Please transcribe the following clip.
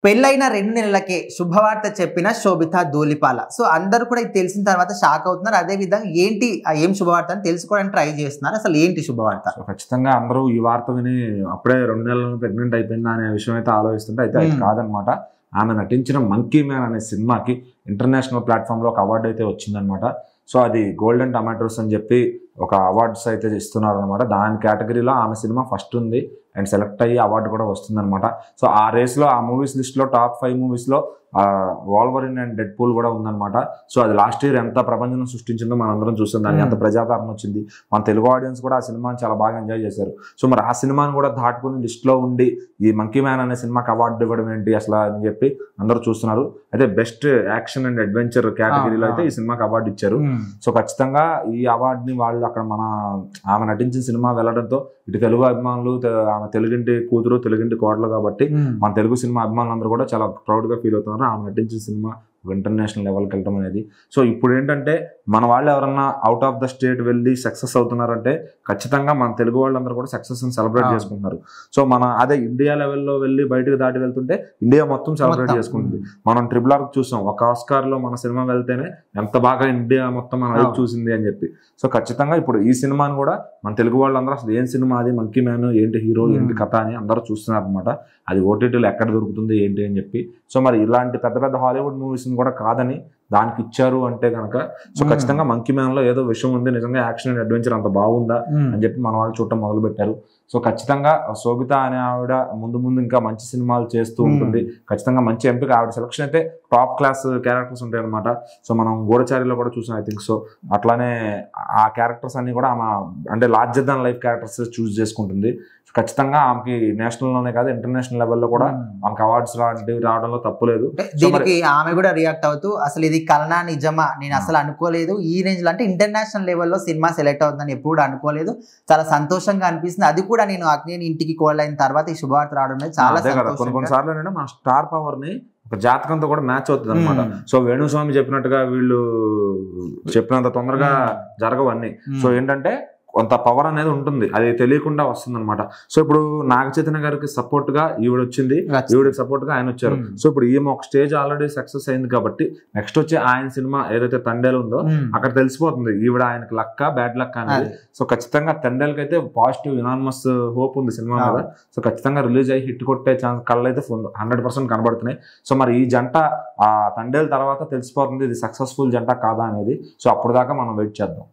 పెళ్ళైన 2 నెలలకే శుభవార్త చెప్పిన శోభిత ధూళిపాల. సో, అందరూ కూడా ఇది తెలిసిన తర్వాత షాక్ అవుతున్నారు. అదే విధంగా ఏంటి ఏం శుభవార్త అని తెలుసుకోవడానికి ట్రై చేస్తున్నారు. అసలు ఏంటి శుభవార్త? ఖచ్చితంగా అందరూ ఈ వార్త విని అప్పుడే 2 నెలలు ప్రెగ్నెంట్ అయిపోయిందా అనే విషయం అయితే ఆలోచిస్తుంటే అయితే అది కాదనమాట. ఆమె నటించిన మంకీ మ్యాన్ అనే సినిమాకి ఇంటర్నేషనల్ ప్లాట్ఫామ్లో ఒక అవార్డు అయితే వచ్చిందనమాట. సో అది గోల్డెన్ టమాటోస్ అని చెప్పి ఒక అవార్డ్స్ అయితే ఇస్తున్నారు అనమాట. దాని కేటగిరీలో ఆమె సినిమా ఫస్ట్ ఉంది అండ్ సెలెక్ట్ అయ్యి అవార్డు కూడా వస్తుందన్నమాట. సో ఆ రేస్లో ఆ మూవీస్ లిస్ట్లో టాప్ 5 మూవీస్లో వాల్వరిన్ అండ్ డెడ్ పూల్ కూడా ఉందన్నమాట. సో అది లాస్ట్ ఇయర్ ఎంత ప్రపంచం సృష్టించిందో మనందరం చూస్తాం, దానికి ఎంత ప్రజాదరణ వచ్చింది. మన తెలుగు ఆడియన్స్ కూడా ఆ సినిమాని చాలా బాగా ఎంజాయ్ చేశారు. సో మరి ఆ సినిమాని కూడా దాటుకుని లిస్ట్లో ఉండి ఈ మంకీ మ్యాన్ అనే సినిమాకి అవార్డు ఇవ్వడం ఏంటి అసలు అని చెప్పి అందరూ చూస్తున్నారు. అయితే బెస్ట్ యాక్షన్ అండ్ అడ్వెంచర్ కేటగిరీలో అయితే ఈ సినిమాకి అవార్డు ఇచ్చారు. సో ఖచ్చితంగా ఈ అవార్డుని వాళ్ళు అక్కడ ఆమె నటించిన సినిమా వెళ్ళడంతో ఇటు తెలుగు అభిమానులు, ఆమె తెలుగింటి కూతురు తెలుగింటి కోడలు కాబట్టి మన తెలుగు సినిమా అభిమానులు అందరూ కూడా చాలా ప్రౌడ్గా ఫీల్ అవుతున్నారు. ఆమె నటించిన సినిమా ఇంటర్నేషనల్ లెవెల్కి వెళ్ళడం అనేది. సో ఇప్పుడు ఏంటంటే మన వాళ్ళు ఎవరన్నా అవుట్ ఆఫ్ ద స్టేట్ వెళ్ళి సక్సెస్ అవుతున్నారంటే ఖచ్చితంగా మన తెలుగు వాళ్ళందరూ కూడా సక్సెస్ ని సెలబ్రేట్ చేసుకుంటున్నారు. సో అదే ఇండియా లెవెల్లో వెళ్ళి బయటకు దాటి వెళ్తుంటే ఇండియా మొత్తం సెలబ్రేట్ చేసుకుంటుంది. మనం ట్రిపుల్ ఆర్ చూసాం, ఒక ఆస్కార్ లో మన సినిమా వెళ్తేనే ఎంత బాగా ఇండియా మొత్తం మన వైపు చూసింది అని చెప్పి. సో ఖచ్చితంగా ఇప్పుడు ఈ సినిమాని కూడా మన తెలుగు వాళ్ళందరూ అసలు ఏం సినిమా అది, మంకీ మ్యాన్ ఏంటి, హీరో ఏంటి, కథ అని అందరూ చూస్తున్నారు అనమాట. అది ఓటీటీలో ఎక్కడ దొరుకుతుంది ఏంటి అని చెప్పి. సో మరి ఇలాంటి పెద్ద పెద్ద హాలీవుడ్ మూవీస్ కూడా కాదని దానికి ఇచ్చారు అంటే కనుక సో ఖచ్చితంగా మంకీ మ్యాన్ లో ఏదో విషయం ఉంది, నిజంగా యాక్షన్ అండ్ అడ్వెంచర్ అంత బాగుందా అని చెప్పి మన వాళ్ళు చూడటం మొదలు పెట్టారు. సో ఖచ్చితంగా శోభిత అనే ఆవిడ ముందు ఇంకా మంచి సినిమాలు చేస్తూ ఉంటుంది. ఖచ్చితంగా మంచి ఎంపిక. ఆవిడ సెలక్షన్ అయితే టాప్ క్లాస్ క్యారెక్టర్స్ ఉంటాయి అనమాట. సో మనం గూఢచారిలో కూడా చూసాం ఐ థింక్. సో అట్లానే ఆ క్యారెక్టర్స్ అన్ని కూడా ఆమె అంటే లార్జర్ దాన్ లైఫ్ క్యారెక్టర్స్ చూస్ చేసుకుంటుంది. ఖచ్చితంగా ఆమెకి నేషనల్ లోనే కాదు ఇంటర్నేషనల్ లెవెల్లో కూడా ఆమెకి అవార్డ్స్ లాంటివి రావడంలో తప్పులేదు. దీనికి ఆమె కూడా రియాక్ట్ అవుతూ అసలు ఇది కలనా నిజమా, నేను అసలు అనుకోలేదు ఈ రేంజ్ లో, అంటే ఇంటర్నేషనల్ లెవెల్లో సినిమా సెలెక్ట్ అవుతుందని ఎప్పుడు అనుకోలేదు, చాలా సంతోషంగా అనిపిస్తుంది. అది కూడా నేను అగ్ని ఇంటికి కోల్డ్ తర్వాత ఈ శుభవార్త రావడం చాలా కొన్నిసార్లు ఏంటంటే మన స్టార్ పవర్ ని ఒక జాతకంతో కూడా మ్యాచ్ అవుతుంది అనమాట. సో వేణుస్వామి చెప్పినట్టుగా వీళ్ళు చెప్పినంత తొందరగా జరగవన్నీ. సో ఏంటంటే కొంత పవర్ అనేది ఉంటుంది, అది తెలియకుండా వస్తుంది అనమాట. సో ఇప్పుడు నాగ చైతన్య గారికి సపోర్ట్ గా ఈవిడ వచ్చింది, ఈవిడికి సపోర్ట్ గా ఆయన వచ్చారు. సో ఇప్పుడు ఈమె ఒక స్టేజ్ ఆల్రెడీ సక్సెస్ అయింది కాబట్టి నెక్స్ట్ వచ్చే ఆయన సినిమా ఏదైతే తండేలు ఉందో అక్కడ తెలిసిపోతుంది ఈవిడ ఆయనకి లక్క బ్యాడ్ లక్ అనేది. సో ఖచ్చితంగా తండేలకి అయితే పాజిటివ్ యునానిమస్ హోప్ ఉంది సినిమా మీద. సో ఖచ్చితంగా రిలీజ్ అయ్యి హిట్ కొట్టే ఛాన్స్ కళ్ళు అయితే 100% కనబడుతున్నాయి. సో మరి ఈ జంట ఆ తండేలు తర్వాత తెలిసిపోతుంది ఇది సక్సెస్ఫుల్ జంట కాదా అనేది. సో అప్పుడు దాకా మనం వెయిట్ చేద్దాం.